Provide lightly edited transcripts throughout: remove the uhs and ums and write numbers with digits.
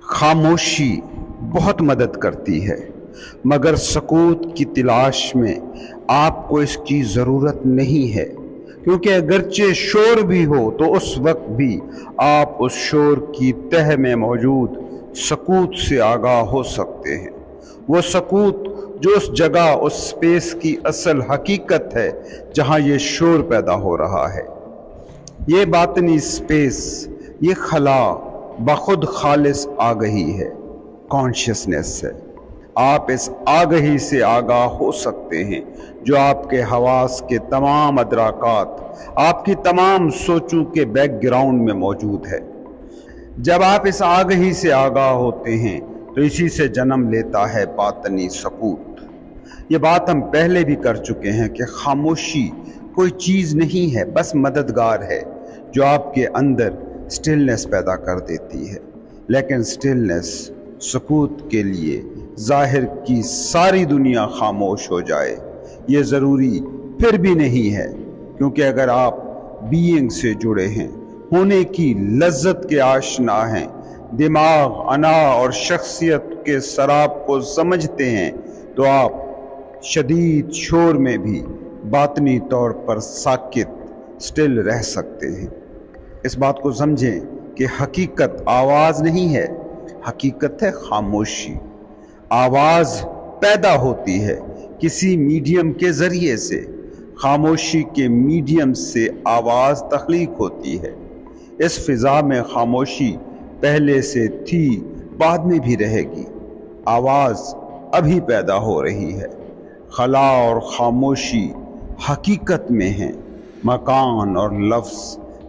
خاموشی بہت مدد کرتی ہے، مگر سکوت کی تلاش میں آپ کو اس کی ضرورت نہیں ہے، کیونکہ اگرچہ شور بھی ہو تو اس وقت بھی آپ اس شور کی تہ میں موجود سکوت سے آگاہ ہو سکتے ہیں۔ وہ سکوت جو اس جگہ، اس سپیس کی اصل حقیقت ہے جہاں یہ شور پیدا ہو رہا ہے۔ یہ باطنی سپیس، یہ خلا بخود خالص آگہی ہے، کانشیسنس ہے۔ آپ اس آگہی سے آگاہ ہو سکتے ہیں جو آپ کے حواس کے تمام ادراکات، آپ کی تمام سوچوں کے بیک گراؤنڈ میں موجود ہے۔ جب آپ اس آگہی سے آگاہ ہوتے ہیں تو اسی سے جنم لیتا ہے باطنی سکوت۔ یہ بات ہم پہلے بھی کر چکے ہیں کہ خاموشی کوئی چیز نہیں ہے، بس مددگار ہے جو آپ کے اندر سٹلنس پیدا کر دیتی ہے۔ لیکن سٹلنس، سکوت کے لیے ظاہر کی ساری دنیا خاموش ہو جائے یہ ضروری پھر بھی نہیں ہے، کیونکہ اگر آپ بینگ سے جڑے ہیں، ہونے کی لذت کے آشنا ہیں، دماغ، انا اور شخصیت کے سراب کو سمجھتے ہیں، تو آپ شدید شور میں بھی باطنی طور پر ساکت، سٹل رہ سکتے ہیں۔ اس بات کو سمجھیں کہ حقیقت آواز نہیں ہے، حقیقت ہے خاموشی۔ آواز پیدا ہوتی ہے کسی میڈیم کے ذریعے سے، خاموشی کے میڈیم سے آواز تخلیق ہوتی ہے۔ اس فضا میں خاموشی پہلے سے تھی، بعد میں بھی رہے گی۔ آواز ابھی پیدا ہو رہی ہے۔ خلا اور خاموشی حقیقت میں ہیں، مکان اور لفظ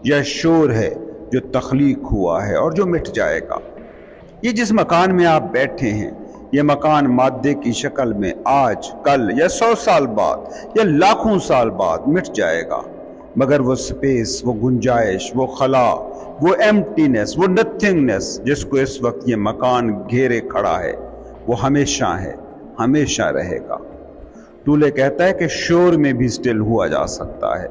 یا شور ہے جو تخلیق ہوا ہے اور جو مٹ جائے گا۔ یہ جس مکان میں آپ بیٹھے ہیں، یہ مکان مادے کی شکل میں آج، کل یا 100 سال بعد یا لاکھوں سال بعد مٹ جائے گا، مگر وہ سپیس، وہ گنجائش، وہ خلا، وہ ایمٹینس، وہ نتھنگنس جس کو اس وقت یہ مکان گھیرے کھڑا ہے، وہ ہمیشہ ہے، ہمیشہ رہے گا۔ ٹولے کہتا ہے کہ شور میں بھی سٹل ہوا جا سکتا ہے۔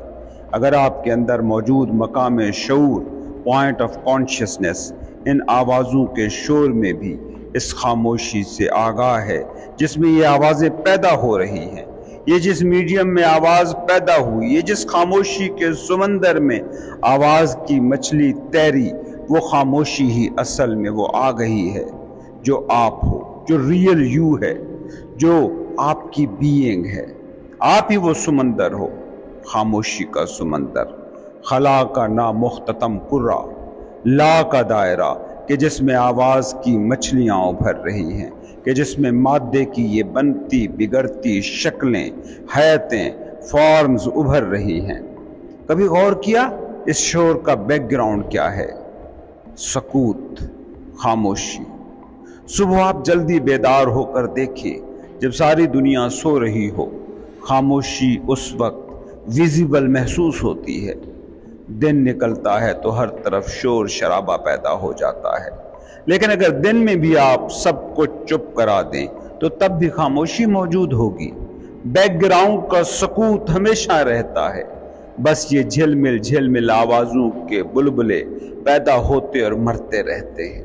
اگر آپ کے اندر موجود مقام شعور، پوائنٹ آف کانشیسنس، ان آوازوں کے شور میں بھی اس خاموشی سے آگاہ ہے جس میں یہ آوازیں پیدا ہو رہی ہیں، یہ جس میڈیم میں آواز پیدا ہوئی، یہ جس خاموشی کے سمندر میں آواز کی مچھلی تیری، وہ خاموشی ہی اصل میں وہ آگہی ہے جو آپ ہو، جو ریئل یو ہے، جو آپ کی بینگ ہے۔ آپ ہی وہ سمندر ہو، خاموشی کا سمندر، خلا کا نامختتم کرہ، لا کا دائرہ کہ جس میں آواز کی مچھلیاں ابھر رہی ہیں، کہ جس میں مادے کی یہ بنتی بگڑتی شکلیں، حیتیں، فارمز ابھر رہی ہیں۔ کبھی غور کیا اس شور کا بیک گراؤنڈ کیا ہے؟ سکوت، خاموشی۔ صبح آپ جلدی بیدار ہو کر دیکھیے، جب ساری دنیا سو رہی ہو، خاموشی اس وقت ویزیبل محسوس ہوتی ہے۔ دن نکلتا ہے تو ہر طرف شور شرابہ پیدا ہو جاتا ہے، لیکن اگر دن میں بھی آپ سب کو چپ کرا دیں تو تب بھی خاموشی موجود ہوگی۔ بیک گراؤنڈ کا سکوت ہمیشہ رہتا ہے، بس یہ جھل مل آوازوں کے بلبلے پیدا ہوتے اور مرتے رہتے ہیں۔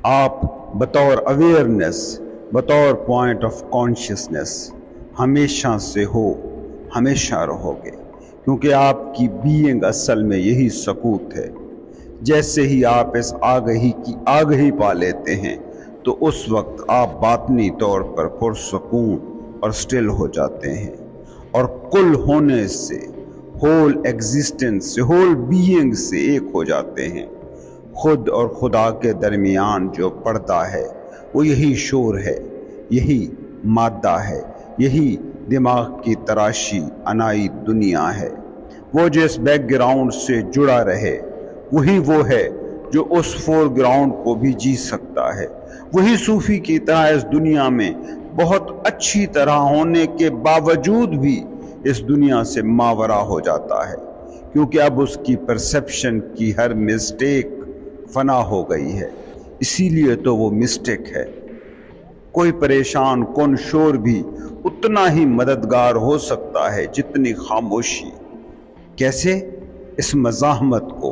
آپ بطور اویئرنس، بطور پوائنٹ آف کانشیسنس ہمیشہ سے ہو، ہمیشہ رہو گے، کیونکہ آپ کی بینگ اصل میں یہی سکوت ہے۔ جیسے ہی آپ اس آگہی کی آگہی پا لیتے ہیں تو اس وقت آپ باطنی طور پر پرسکون اور سٹل ہو جاتے ہیں، اور کل ہونے سے، ہول ایگزسٹنس سے، ہول بینگ سے ایک ہو جاتے ہیں۔ خود اور خدا کے درمیان جو پردہ ہے وہ یہی شور ہے، یہی مادہ ہے، یہی دماغ کی تراشی انائی دنیا ہے۔ وہ جو اس بیک گراؤنڈ سے جڑا رہے، وہی وہ ہے جو اس فور گراؤنڈ کو بھی جی سکتا ہے۔ وہی صوفی کی طرح اس دنیا میں بہت اچھی طرح ہونے کے باوجود بھی اس دنیا سے ماورا ہو جاتا ہے، کیونکہ اب اس کی پرسپشن کی ہر مسٹیک فنا ہو گئی ہے، اسی لیے تو وہ مسٹیک ہے۔ کوئی پریشان کن شور بھی اتنا ہی مددگار ہو سکتا ہے جتنی خاموشی۔ کیسے؟ اس مزاحمت کو،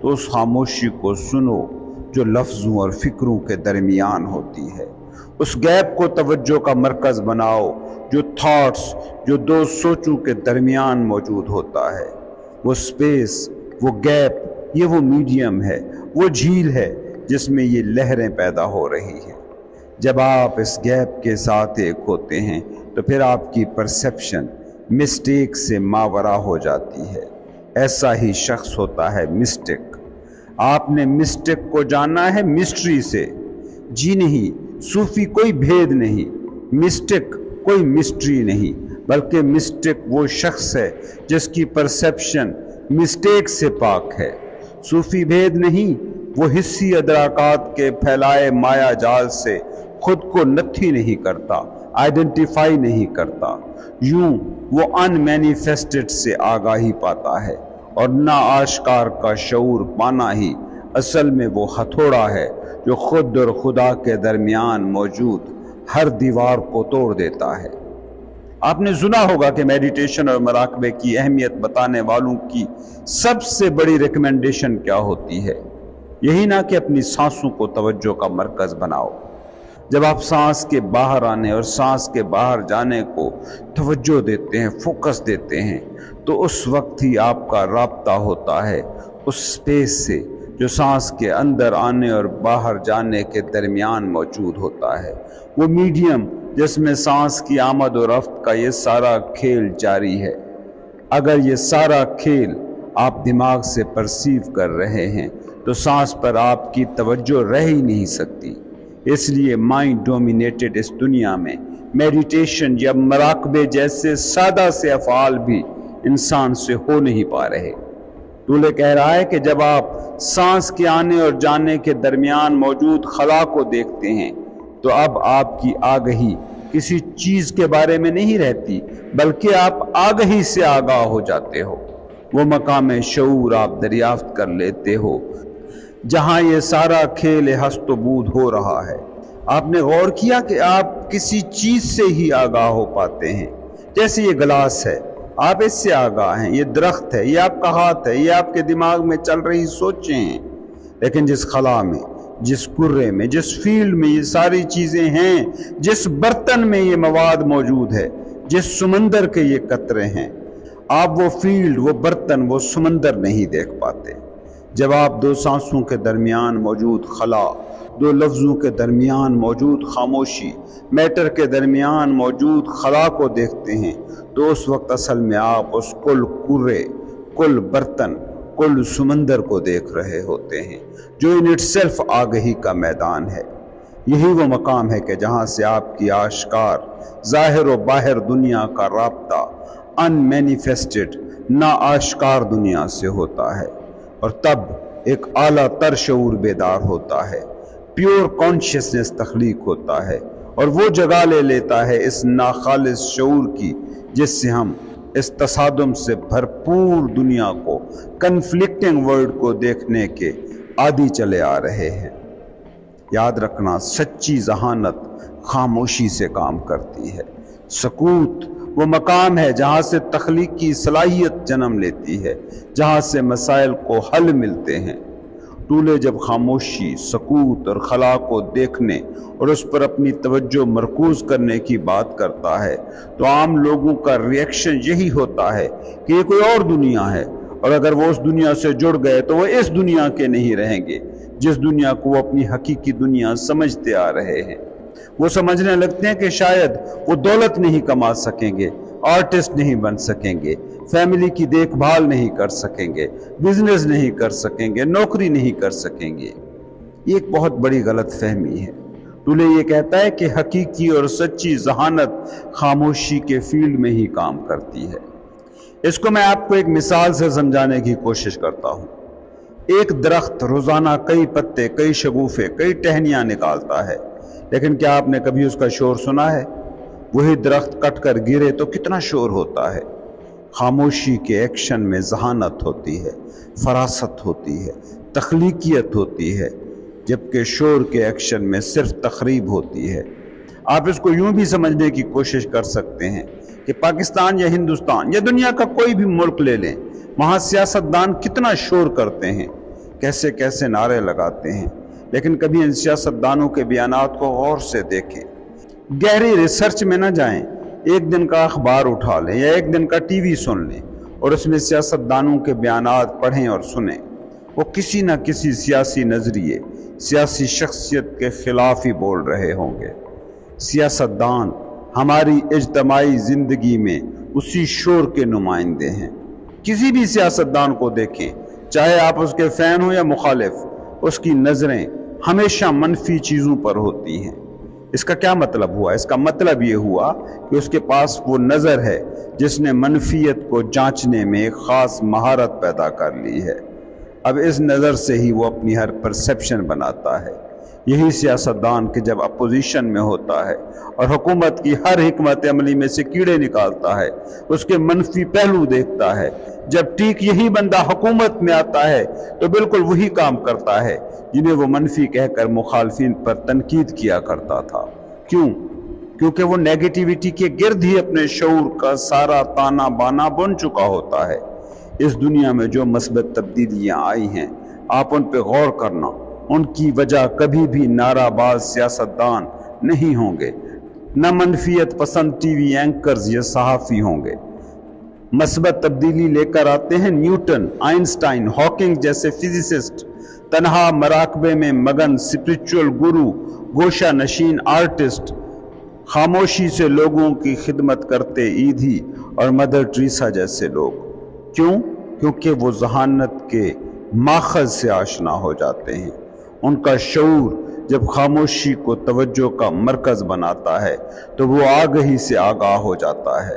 تو اس خاموشی کو سنو جو لفظوں اور فکروں کے درمیان ہوتی ہے۔ اس گیپ کو توجہ کا مرکز بناؤ جو تھاٹس، جو دو سوچوں کے درمیان موجود ہوتا ہے۔ وہ سپیس، وہ گیپ، یہ وہ میڈیم ہے، وہ جھیل ہے جس میں یہ لہریں پیدا ہو رہی ہیں۔ جب آپ اس گیپ کے ساتھ ایک ہوتے ہیں تو پھر آپ کی پرسیپشن مسٹیک سے ماورا ہو جاتی ہے۔ ایسا ہی شخص ہوتا ہے مسٹک۔ آپ نے مسٹک کو جانا ہے مسٹری سے؟ جی نہیں، صوفی کوئی بھید نہیں، مسٹک کوئی مسٹری نہیں، بلکہ مسٹک وہ شخص ہے جس کی پرسیپشن مسٹیک سے پاک ہے۔ صوفی بھید نہیں، وہ حسی ادراکات کے پھیلائے مایا جال سے خود کو نتھی نہیں کرتا، آئیڈینٹیفائی نہیں کرتا۔ یوں وہ ان مینیفیسٹڈ سے آگاہی پاتا ہے، اور نا آشکار کا شعور پانا ہی اصل میں وہ ہتھوڑا ہے جو خود اور خدا کے درمیان موجود ہر دیوار کو توڑ دیتا ہے۔ آپ نے سنا ہوگا کہ میڈیٹیشن اور مراقبے کی اہمیت بتانے والوں کی سب سے بڑی ریکمنڈیشن کیا ہوتی ہے؟ یہی نہ کہ اپنی سانسوں کو توجہ کا مرکز بناؤ۔ جب آپ سانس کے باہر آنے اور سانس کے باہر جانے کو توجہ دیتے ہیں، فوکس دیتے ہیں، تو اس وقت ہی آپ کا رابطہ ہوتا ہے اس سپیس سے جو سانس کے اندر آنے اور باہر جانے کے درمیان موجود ہوتا ہے۔ وہ میڈیم جس میں سانس کی آمد و رفت کا یہ سارا کھیل جاری ہے۔ اگر یہ سارا کھیل آپ دماغ سے پرسیو کر رہے ہیں تو سانس پر آپ کی توجہ رہ ہی نہیں سکتی۔ اس لیے مائنڈ ڈومینیٹڈ اس دنیا میں میڈیٹیشن یا مراقبے جیسے سادہ سے افعال بھی انسان سے ہو نہیں پا رہے۔ ٹولے کہہ رہا ہے کہ جب آپ سانس کے آنے اور جانے کے درمیان موجود خلا کو دیکھتے ہیں تو اب آپ کی آگہی کسی چیز کے بارے میں نہیں رہتی، بلکہ آپ آگہی سے آگاہ ہو جاتے ہو۔ وہ مقام شعور آپ دریافت کر لیتے ہو جہاں یہ سارا کھیل ہست و بود ہو رہا ہے۔ آپ نے غور کیا کہ آپ کسی چیز سے ہی آگاہ ہو پاتے ہیں؟ جیسے یہ گلاس ہے، آپ اس سے آگاہ ہیں، یہ درخت ہے، یہ آپ کا ہاتھ ہے، یہ آپ کے دماغ میں چل رہی سوچیں ہیں۔ لیکن جس خلا میں، جس کرے میں، جس فیلڈ میں یہ ساری چیزیں ہیں، جس برتن میں یہ مواد موجود ہے، جس سمندر کے یہ قطرے ہیں، آپ وہ فیلڈ، وہ برتن، وہ سمندر نہیں دیکھ پاتے۔ جب آپ دو سانسوں کے درمیان موجود خلا، دو لفظوں کے درمیان موجود خاموشی، میٹر کے درمیان موجود خلا کو دیکھتے ہیں تو اس وقت اصل میں آپ اس کل کرے، کل برتن، کل سمندر کو دیکھ رہے ہوتے ہیں جو ان اٹ سیلف آگہی کا میدان ہے۔ یہی وہ مقام ہے کہ جہاں سے آپ کی آشکار ظاہر و باہر دنیا کا رابطہ ان مینیفیسٹڈ نا آشکار دنیا سے ہوتا ہے، اور تب ایک اعلیٰ تر شعور بیدار ہوتا ہے، پیور کانشیسنس تخلیق ہوتا ہے، اور وہ جگہ لے لیتا ہے اس ناخالص شعور کی جس سے ہم اس تصادم سے بھرپور دنیا کو، کنفلکٹنگ ورلڈ کو دیکھنے کے عادی چلے آ رہے ہیں۔ یاد رکھنا، سچی ذہانت خاموشی سے کام کرتی ہے۔ سکوت وہ مقام ہے جہاں سے تخلیقی صلاحیت جنم لیتی ہے، جہاں سے مسائل کو حل ملتے ہیں۔ ٹولے جب خاموشی، سکوت اور خلا کو دیکھنے اور اس پر اپنی توجہ مرکوز کرنے کی بات کرتا ہے تو عام لوگوں کا ریئیکشن یہی ہوتا ہے کہ یہ کوئی اور دنیا ہے، اور اگر وہ اس دنیا سے جڑ گئے تو وہ اس دنیا کے نہیں رہیں گے جس دنیا کو وہ اپنی حقیقی دنیا سمجھتے آ رہے ہیں۔ وہ سمجھنے لگتے ہیں کہ شاید وہ دولت نہیں کما سکیں گے، آرٹسٹ نہیں بن سکیں گے، فیملی کی دیکھ بھال نہیں کر سکیں گے، بزنس نہیں کر سکیں گے، نوکری نہیں کر سکیں گے۔ یہ ایک بہت بڑی غلط فہمی ہے۔ ٹولے یہ کہتا ہے کہ حقیقی اور سچی ذہانت خاموشی کے فیلڈ میں ہی کام کرتی ہے۔ اس کو میں آپ کو ایک مثال سے سمجھانے کی کوشش کرتا ہوں۔ ایک درخت روزانہ کئی پتے، کئی شگوفے، کئی ٹہنیاں نکالتا ہے، لیکن کیا آپ نے کبھی اس کا شور سنا ہے؟ وہی درخت کٹ کر گرے تو کتنا شور ہوتا ہے۔ خاموشی کے ایکشن میں ذہانت ہوتی ہے، فراست ہوتی ہے، تخلیقیت ہوتی ہے، جبکہ شور کے ایکشن میں صرف تخریب ہوتی ہے۔ آپ اس کو یوں بھی سمجھنے کی کوشش کر سکتے ہیں کہ پاکستان یا ہندوستان یا دنیا کا کوئی بھی ملک لے لیں، وہاں سیاستدان کتنا شور کرتے ہیں، کیسے کیسے نعرے لگاتے ہیں، لیکن کبھی ان سیاستدانوں کے بیانات کو غور سے دیکھیں، گہری ریسرچ میں نہ جائیں۔ ایک دن کا اخبار اٹھا لیں یا ایک دن کا ٹی وی سن لیں اور اس میں سیاستدانوں کے بیانات پڑھیں اور سنیں، وہ کسی نہ کسی سیاسی نظریے، سیاسی شخصیت کے خلاف ہی بول رہے ہوں گے۔ سیاستدان ہماری اجتماعی زندگی میں اسی شور کے نمائندے ہیں۔ کسی بھی سیاستدان کو دیکھیں، چاہے آپ اس کے فین ہوں یا مخالف، اس کی نظریں ہمیشہ منفی چیزوں پر ہوتی ہیں۔ اس کا کیا مطلب ہوا؟ اس کا مطلب یہ ہوا کہ اس کے پاس وہ نظر ہے جس نے منفیت کو جانچنے میں ایک خاص مہارت پیدا کر لی ہے۔ اب اس نظر سے ہی وہ اپنی ہر پرسیپشن بناتا ہے۔ یہی سیاستدان کہ جب اپوزیشن میں ہوتا ہے اور حکومت کی ہر حکمت عملی میں سے کیڑے نکالتا ہے، اس کے منفی پہلو دیکھتا ہے، جب ٹھیک یہی بندہ حکومت میں آتا ہے تو بالکل وہی کام کرتا ہے جنہیں وہ منفی کہہ کر مخالفین پر تنقید کیا کرتا تھا۔ کیوں؟ کیونکہ وہ نیگیٹیوٹی کے گرد ہی اپنے شعور کا سارا تانا بانا بن چکا ہوتا ہے۔ اس دنیا میں جو مثبت تبدیلیاں آئی ہیں، آپ ان پہ غور کرنا، ان کی وجہ کبھی بھی نعرہ باز سیاستدان نہیں ہوں گے، نہ منفیت پسند ٹی وی اینکرز یا صحافی ہوں گے۔ مثبت تبدیلی لے کر آتے ہیں نیوٹن، آئنسٹائن، ہاکنگ جیسے فزسسٹ، تنہا مراقبے میں مگن اسپرچول گرو، گوشہ نشین آرٹسٹ، خاموشی سے لوگوں کی خدمت کرتے ایدھی اور مدر ٹریسا جیسے لوگ۔ کیوں؟ کیونکہ وہ ذہانت کے ماخذ سے آشنا ہو جاتے ہیں۔ ان کا شعور جب خاموشی کو توجہ کا مرکز بناتا ہے تو وہ آگہی سے آگاہ ہو جاتا ہے۔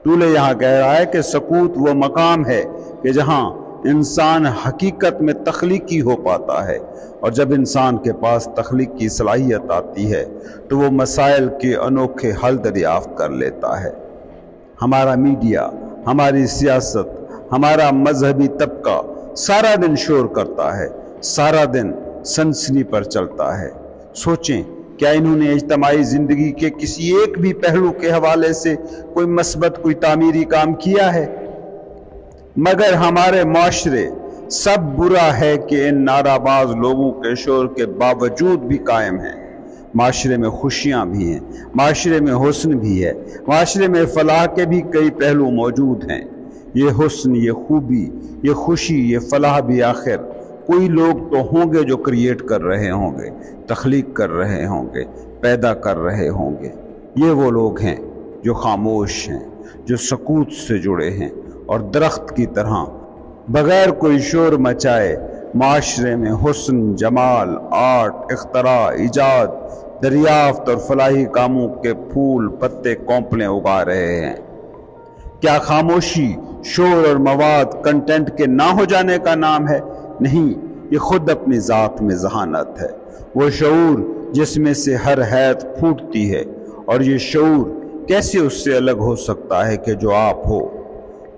ٹولے یہاں کہہ رہا ہے کہ سکوت وہ مقام ہے کہ جہاں انسان حقیقت میں تخلیقی ہو پاتا ہے، اور جب انسان کے پاس تخلیق کی صلاحیت آتی ہے تو وہ مسائل کے انوکھے حل دریافت کر لیتا ہے۔ ہمارا میڈیا، ہماری سیاست، ہمارا مذہبی طبقہ سارا دن شور کرتا ہے، سارا دن سنسنی پر چلتا ہے۔ سوچیں، کیا انہوں نے اجتماعی زندگی کے کسی ایک بھی پہلو کے حوالے سے کوئی مثبت، کوئی تعمیری کام کیا ہے؟ مگر ہمارے معاشرے سب برا ہے کہ ان نعرہ باز لوگوں کے شور کے باوجود بھی قائم ہیں۔ معاشرے میں خوشیاں بھی ہیں، معاشرے میں حسن بھی ہے، معاشرے میں فلاح کے بھی کئی پہلو موجود ہیں۔ یہ حسن، یہ خوبی، یہ خوشی، یہ فلاح بھی آخر کوئی لوگ تو ہوں گے جو کریٹ کر رہے ہوں گے، تخلیق کر رہے ہوں گے، پیدا کر رہے ہوں گے۔ یہ وہ لوگ ہیں جو خاموش ہیں، جو سکوت سے جڑے ہیں اور درخت کی طرح بغیر کوئی شور مچائے معاشرے میں حسن، جمال، آرٹ، اختراع، ایجاد، دریافت اور فلاحی کاموں کے پھول، پتے، کونپلیں اگا رہے ہیں۔ کیا خاموشی، شور اور مواد کنٹینٹ کے نہ ہو جانے کا نام ہے؟ نہیں، یہ خود اپنی ذات میں ذہانت ہے، وہ شعور جس میں سے ہر حیت پھوٹتی ہے، اور یہ شعور کیسے اس سے الگ ہو سکتا ہے کہ جو آپ ہو؟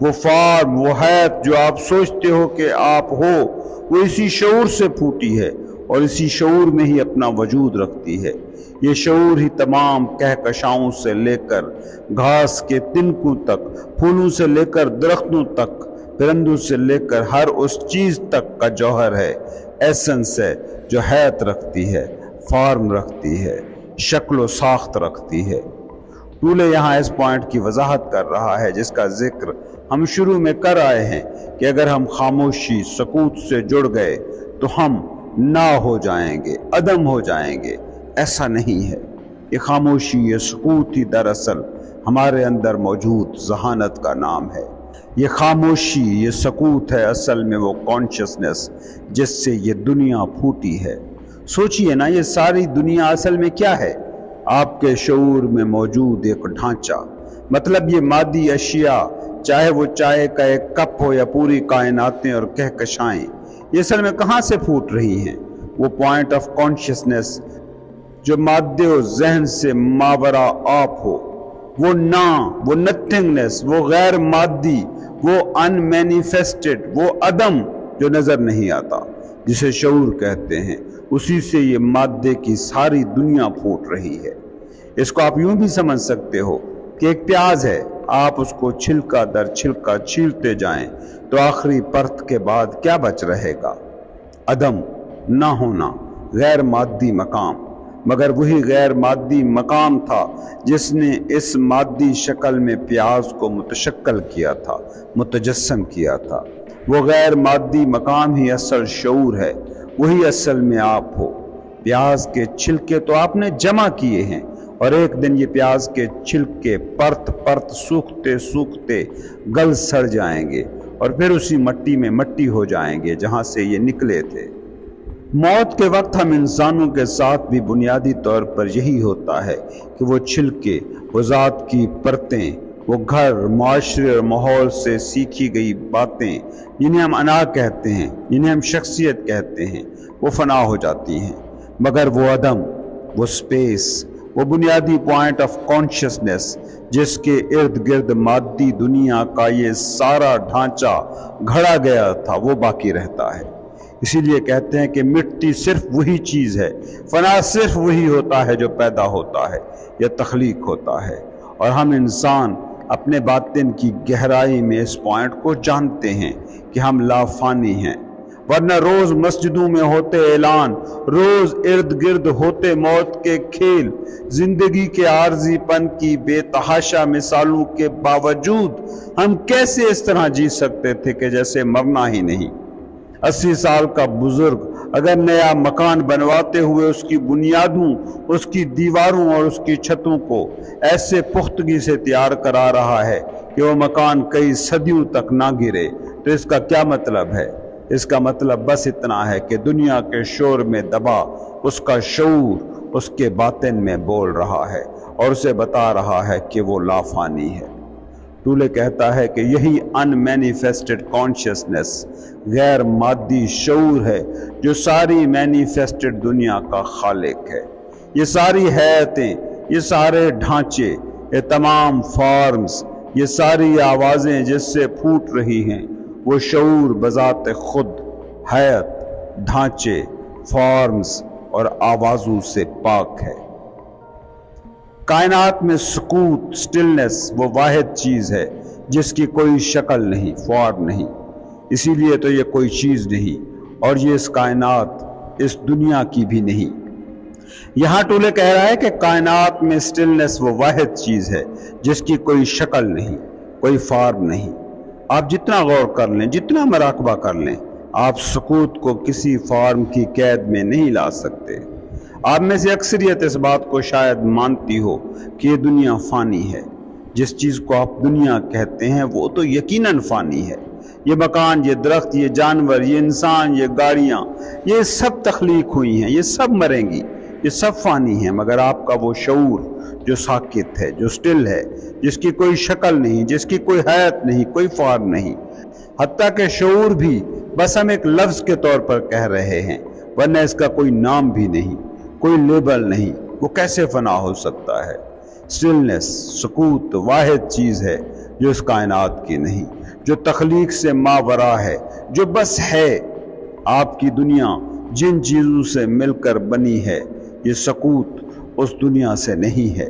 وہ فارم، وہ حیت جو آپ سوچتے ہو کہ آپ ہو، وہ اسی شعور سے پھوٹی ہے اور اسی شعور میں ہی اپنا وجود رکھتی ہے۔ یہ شعور ہی تمام کہکشاؤں سے لے کر گھاس کے تنکوں تک، پھولوں سے لے کر درختوں تک، پرندوں سے لے کر ہر اس چیز تک کا جوہر ہے، ایسنس ہے، جو حیات رکھتی ہے، فارم رکھتی ہے، شکل و ساخت رکھتی ہے۔ ٹولے یہاں اس پوائنٹ کی وضاحت کر رہا ہے جس کا ذکر ہم شروع میں کر آئے ہیں کہ اگر ہم خاموشی، سکوت سے جڑ گئے تو ہم نہ ہو جائیں گے، عدم ہو جائیں گے۔ ایسا نہیں ہے۔ یہ خاموشی، یہ سکوت ہی دراصل ہمارے اندر موجود ذہانت کا نام ہے۔ یہ خاموشی، یہ سکوت ہے اصل میں وہ کانشسنس جس سے یہ دنیا پھوٹی ہے۔ سوچئے نا، یہ ساری دنیا اصل میں کیا ہے؟ آپ کے شعور میں موجود ایک ڈھانچہ، مطلب یہ مادی اشیاء، چاہے وہ چائے کا ایک کپ ہو یا پوری کائناتیں اور کہکشائیں، یہ اصل میں کہاں سے پھوٹ رہی ہیں؟ وہ پوائنٹ آف کانشسنس جو مادے و ذہن سے ماورا آپ ہو، وہ وہ نتھنگنس، وہ غیر مادی، وہ ان مینیفیسٹڈ، وہ عدم جو نظر نہیں آتا، جسے شعور کہتے ہیں، اسی سے یہ مادے کی ساری دنیا پھوٹ رہی ہے۔ اس کو آپ یوں بھی سمجھ سکتے ہو کہ ایک پیاز ہے، آپ اس کو چھلکا در چھلکا چھیلتے جائیں تو آخری پرت کے بعد کیا بچ رہے گا؟ عدم، نہ ہونا، غیر مادی مقام، مگر وہی غیر مادی مقام تھا جس نے اس مادی شکل میں پیاز کو متشکل کیا تھا، متجسم کیا تھا۔ وہ غیر مادی مقام ہی اصل شعور ہے، وہی اصل میں آپ ہو۔ پیاز کے چھلکے تو آپ نے جمع کیے ہیں، اور ایک دن یہ پیاز کے چھلکے پرت پرت سوکھتے سوکھتے گل سڑ جائیں گے، اور پھر اسی مٹی میں مٹی ہو جائیں گے جہاں سے یہ نکلے تھے۔ موت کے وقت ہم انسانوں کے ساتھ بھی بنیادی طور پر یہی ہوتا ہے کہ وہ چھلکے، وہ ذات کی پرتیں، وہ گھر، معاشرے اور ماحول سے سیکھی گئی باتیں جنہیں ہم انا کہتے ہیں، جنہیں ہم شخصیت کہتے ہیں، وہ فنا ہو جاتی ہیں۔ مگر وہ عدم، وہ سپیس، وہ بنیادی پوائنٹ آف کانشسنس جس کے ارد گرد مادی دنیا کا یہ سارا ڈھانچہ گھڑا گیا تھا، وہ باقی رہتا ہے۔ اسی لیے کہتے ہیں کہ مٹی صرف وہی چیز ہے، فنا صرف وہی ہوتا ہے جو پیدا ہوتا ہے یا تخلیق ہوتا ہے۔ اور ہم انسان اپنے باطن کی گہرائی میں اس پوائنٹ کو جانتے ہیں کہ ہم لا فانی ہیں، ورنہ روز مسجدوں میں ہوتے اعلان، روز ارد گرد ہوتے موت کے کھیل، زندگی کے عارضی پن کی بے تحاشا مثالوں کے باوجود ہم کیسے اس طرح جی سکتے تھے کہ جیسے مرنا ہی نہیں۔ 80 سال کا بزرگ اگر نیا مکان بنواتے ہوئے اس کی بنیادوں، اس کی دیواروں اور اس کی چھتوں کو ایسے پختگی سے تیار کرا رہا ہے کہ وہ مکان کئی صدیوں تک نہ گرے، تو اس کا کیا مطلب ہے؟ اس کا مطلب بس اتنا ہے کہ دنیا کے شور میں دبا اس کا شعور اس کے باطن میں بول رہا ہے اور اسے بتا رہا ہے کہ وہ لافانی ہے۔ ٹولے کہتا ہے کہ یہی ان مینیفیسٹڈ کانشسنس، غیر مادی شعور ہے جو ساری مینیفیسٹڈ دنیا کا خالق ہے۔ یہ ساری حیاتیں، یہ سارے ڈھانچے، یہ تمام فارمز، یہ ساری آوازیں جس سے پھوٹ رہی ہیں، وہ شعور بذات خود حیات، ڈھانچے، فارمز اور آوازوں سے پاک ہے۔ کائنات میں سکوت، سٹلنس وہ واحد چیز ہے جس کی کوئی شکل نہیں، فارم نہیں، اسی لیے تو یہ کوئی چیز نہیں، اور یہ اس کائنات، اس دنیا کی بھی نہیں۔ یہاں ٹولے کہہ رہا ہے کہ کائنات میں سٹلنس وہ واحد چیز ہے جس کی کوئی شکل نہیں، کوئی فارم نہیں۔ آپ جتنا غور کر لیں، جتنا مراقبہ کر لیں، آپ سکوت کو کسی فارم کی قید میں نہیں لا سکتے۔ آپ میں سے اکثریت اس بات کو شاید مانتی ہو کہ یہ دنیا فانی ہے۔ جس چیز کو آپ دنیا کہتے ہیں وہ تو یقیناً فانی ہے۔ یہ مکان، یہ درخت، یہ جانور، یہ انسان، یہ گاڑیاں، یہ سب تخلیق ہوئی ہیں، یہ سب مریں گی، یہ سب فانی ہیں، مگر آپ کا وہ شعور جو ساکت ہے، جو سٹل ہے، جس کی کوئی شکل نہیں، جس کی کوئی حیات نہیں، کوئی فارم نہیں، حتیٰ کہ شعور بھی بس ہم ایک لفظ کے طور پر کہہ رہے ہیں، ورنہ اس کا کوئی نام بھی نہیں، کوئی لیبل نہیں، وہ کیسے فنا ہو سکتا ہے؟ سٹلنس، سکوت واحد چیز ہے جو اس کائنات کی نہیں، جو تخلیق سے ماورا ہے، جو بس ہے۔ آپ کی دنیا جن چیزوں سے مل کر بنی ہے، یہ سکوت اس دنیا سے نہیں ہے۔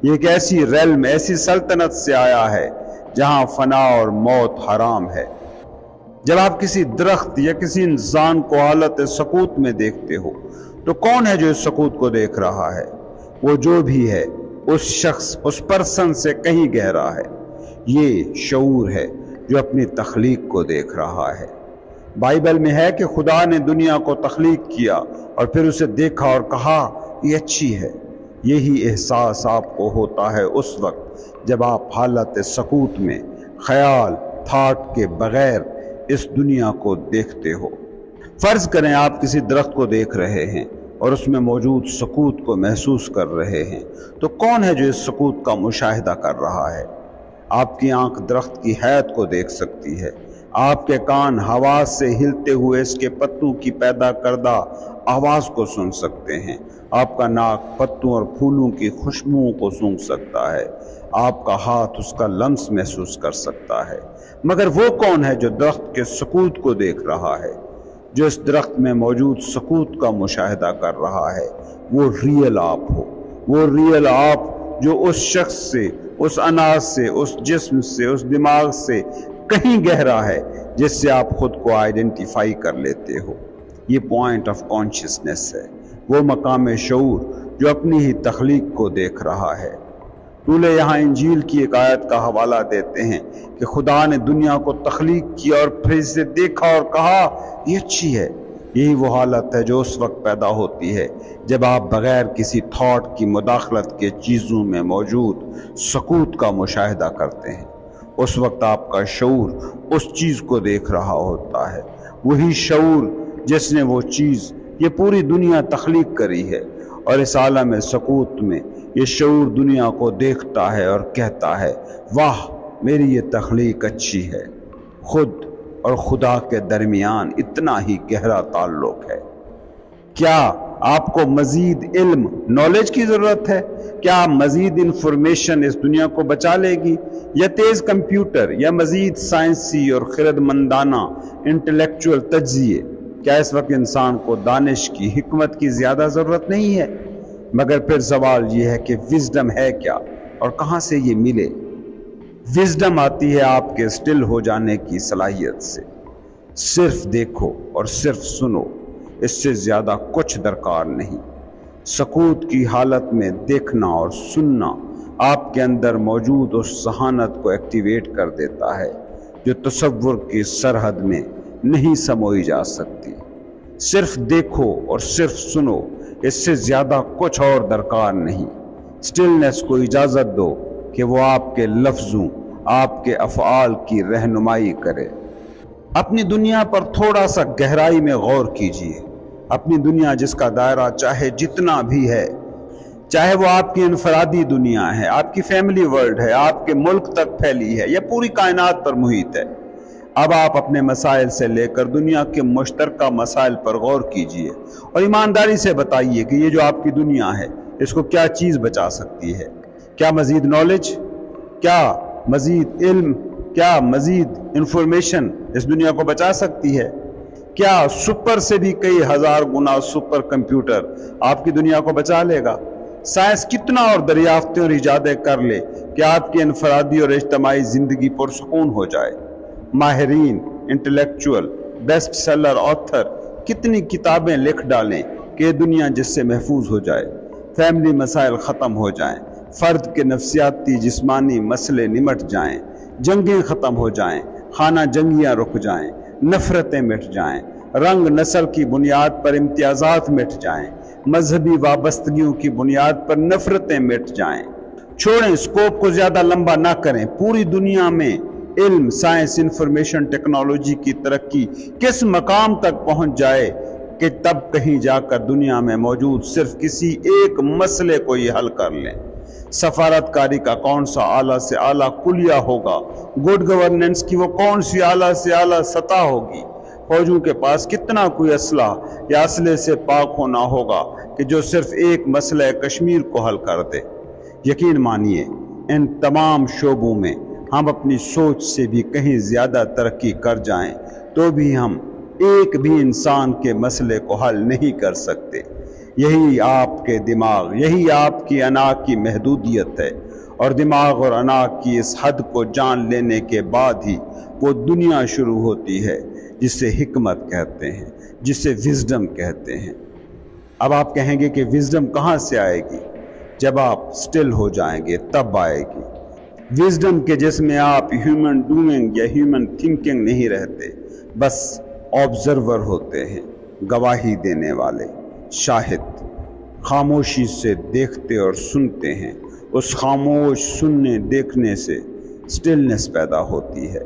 یہ ایک ایسی ریلم، ایسی سلطنت سے آیا ہے جہاں فنا اور موت حرام ہے۔ جب آپ کسی درخت یا کسی انسان کو حالت سکوت میں دیکھتے ہو تو کون ہے جو اس سکوت کو دیکھ رہا ہے؟ وہ جو بھی ہے، اس شخص، اس پرسن سے کہیں گہرا ہے۔ یہ شعور ہے جو اپنی تخلیق کو دیکھ رہا ہے۔ بائبل میں ہے کہ خدا نے دنیا کو تخلیق کیا اور پھر اسے دیکھا اور کہا یہ اچھی ہے۔ یہی احساس آپ کو ہوتا ہے اس وقت جب آپ حالت سکوت میں، خیال، تھاٹ کے بغیر اس دنیا کو دیکھتے ہو۔ فرض کریں آپ کسی درخت کو دیکھ رہے ہیں اور اس میں موجود سکوت کو محسوس کر رہے ہیں، تو کون ہے جو اس سکوت کا مشاہدہ کر رہا ہے؟ آپ کی آنکھ درخت کی حیات کو دیکھ سکتی ہے، آپ کے کان ہوا سے ہلتے ہوئے اس کے پتوں کی پیدا کردہ آواز کو سن سکتے ہیں، آپ کا ناک پتوں اور پھولوں کی خوشبوؤں کو سونگھ سکتا ہے، آپ کا ہاتھ اس کا لمس محسوس کر سکتا ہے۔ مگر وہ کون ہے جو درخت کے سکوت کو دیکھ رہا ہے؟ جو اس درخت میں موجود سکوت کا مشاہدہ کر رہا ہے وہ ریئل آپ ہو، وہ ریئل آپ جو اس شخص سے، اس اناج سے، اس جسم سے، اس دماغ سے کہیں گہرا ہے جس سے آپ خود کو آئیڈینٹیفائی کر لیتے ہو۔ یہ پوائنٹ آف کانشیسنس ہے، وہ مقام شعور جو اپنی ہی تخلیق کو دیکھ رہا ہے۔ رولے یہاں انجیل کی ایک آیت کا حوالہ دیتے ہیں کہ خدا نے دنیا کو تخلیق کیا اور پھر اسے دیکھا اور کہا یہ اچھی ہے۔ یہی وہ حالت ہے جو اس وقت پیدا ہوتی ہے جب آپ بغیر کسی تھاٹ کی مداخلت کے چیزوں میں موجود سکوت کا مشاہدہ کرتے ہیں۔ اس وقت آپ کا شعور اس چیز کو دیکھ رہا ہوتا ہے، وہی شعور جس نے وہ چیز یہ پوری دنیا تخلیق کری ہے، اور اس عالم سکوت میں یہ شعور دنیا کو دیکھتا ہے اور کہتا ہے واہ میری یہ تخلیق اچھی ہے۔ خود اور خدا کے درمیان اتنا ہی گہرا تعلق ہے۔ کیا آپ کو مزید علم، نالج کی ضرورت ہے؟ کیا مزید انفارمیشن اس دنیا کو بچا لے گی، یا تیز کمپیوٹر، یا مزید سائنسی اور خرد مندانہ انٹلیکچول تجزیے؟ کیا اس وقت انسان کو دانش کی، حکمت کی زیادہ ضرورت نہیں ہے؟ مگر پھر سوال یہ ہے کہ وزڈم ہے کیا اور کہاں سے یہ ملے؟ وزڈم آتی ہے آپ کے سٹل ہو جانے کی صلاحیت سے۔ صرف دیکھو اور صرف سنو، اس سے زیادہ کچھ درکار نہیں۔ سکوت کی حالت میں دیکھنا اور سننا آپ کے اندر موجود اس ذہانت کو ایکٹیویٹ کر دیتا ہے جو تصور کی سرحد میں نہیں سموئی جا سکتی۔ صرف دیکھو اور صرف سنو، اس سے زیادہ کچھ اور درکار نہیں۔ سٹلنس کو اجازت دو کہ وہ آپ کے لفظوں، آپ کے افعال کی رہنمائی کرے۔ اپنی دنیا پر تھوڑا سا گہرائی میں غور کیجیے۔ اپنی دنیا جس کا دائرہ چاہے جتنا بھی ہے، چاہے وہ آپ کی انفرادی دنیا ہے، آپ کی فیملی ورلڈ ہے، آپ کے ملک تک پھیلی ہے، یا پوری کائنات پر محیط ہے، اب آپ اپنے مسائل سے لے کر دنیا کے مشترکہ مسائل پر غور کیجیے اور ایمانداری سے بتائیے کہ یہ جو آپ کی دنیا ہے اس کو کیا چیز بچا سکتی ہے؟ کیا مزید نالج، کیا مزید علم، کیا مزید انفارمیشن اس دنیا کو بچا سکتی ہے؟ کیا سپر سے بھی کئی ہزار گنا سپر کمپیوٹر آپ کی دنیا کو بچا لے گا؟ سائنس کتنا اور دریافتیں اور ایجادیں کر لے کہ آپ کی انفرادی اور اجتماعی زندگی پرسکون ہو جائے؟ ماہرین، انٹلیکچول، بیسٹ سیلر آتھر کتنی کتابیں لکھ ڈالیں کہ یہ دنیا جس سے محفوظ ہو جائے، فیملی مسائل ختم ہو جائیں، فرد کے نفسیاتی جسمانی مسئلے نمٹ جائیں، جنگیں ختم ہو جائیں، خانہ جنگیاں رک جائیں، نفرتیں مٹ جائیں، رنگ نسل کی بنیاد پر امتیازات مٹ جائیں، مذہبی وابستگیوں کی بنیاد پر نفرتیں مٹ جائیں۔ چھوڑیں، اسکوپ کو زیادہ لمبا نہ کریں۔ پوری دنیا میں علم، سائنس، انفارمیشن ٹیکنالوجی کی ترقی کس مقام تک پہنچ جائے کہ تب کہیں جا کر دنیا میں موجود صرف کسی ایک مسئلے کو یہ حل کر لیں۔ سفارت کاری کا کون سا اعلیٰ سے اعلیٰ کلیہ ہوگا، گڈ گورننس کی وہ کون سی اعلیٰ سے اعلیٰ سطح ہوگی، فوجوں کے پاس کتنا کوئی اسلحہ یا اسلحے سے پاک ہونا ہوگا کہ جو صرف ایک مسئلہ کشمیر کو حل کر دے۔ یقین مانیے ان تمام شعبوں میں ہم اپنی سوچ سے بھی کہیں زیادہ ترقی کر جائیں تو بھی ہم ایک بھی انسان کے مسئلے کو حل نہیں کر سکتے۔ یہی آپ کے دماغ، یہی آپ کی انا کی محدودیت ہے، اور دماغ اور انا کی اس حد کو جان لینے کے بعد ہی وہ دنیا شروع ہوتی ہے جسے حکمت کہتے ہیں، جسے وزڈم کہتے ہیں۔ اب آپ کہیں گے کہ وزڈم کہاں سے آئے گی؟ جب آپ سٹل ہو جائیں گے تب آئے گی وزڈم کے، جس میں آپ ہیومن ڈوئنگ یا ہیومن تھنکنگ نہیں رہتے، بس آبزرور ہوتے ہیں، گواہی دینے والے، شاہد، خاموشی سے دیکھتے اور سنتے ہیں۔ اس خاموش سننے دیکھنے سے سٹلنس پیدا ہوتی ہے۔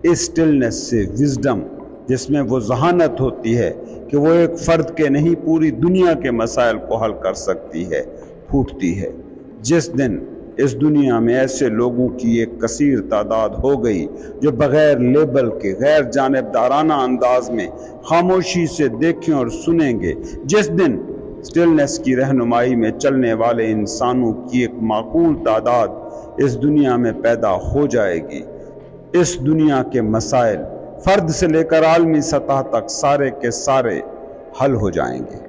اس سٹلنس سے وزڈم، جس میں وہ ذہانت ہوتی ہے کہ وہ ایک فرد کے نہیں پوری دنیا کے مسائل کو حل کر سکتی ہے، پھوٹتی ہے۔ جس دن اس دنیا میں ایسے لوگوں کی ایک کثیر تعداد ہو گئی جو بغیر لیبل کے غیر جانبدارانہ انداز میں خاموشی سے دیکھیں اور سنیں گے، جس دن سٹلنس کی رہنمائی میں چلنے والے انسانوں کی ایک معقول تعداد اس دنیا میں پیدا ہو جائے گی، اس دنیا کے مسائل فرد سے لے کر عالمی سطح تک سارے کے سارے حل ہو جائیں گے۔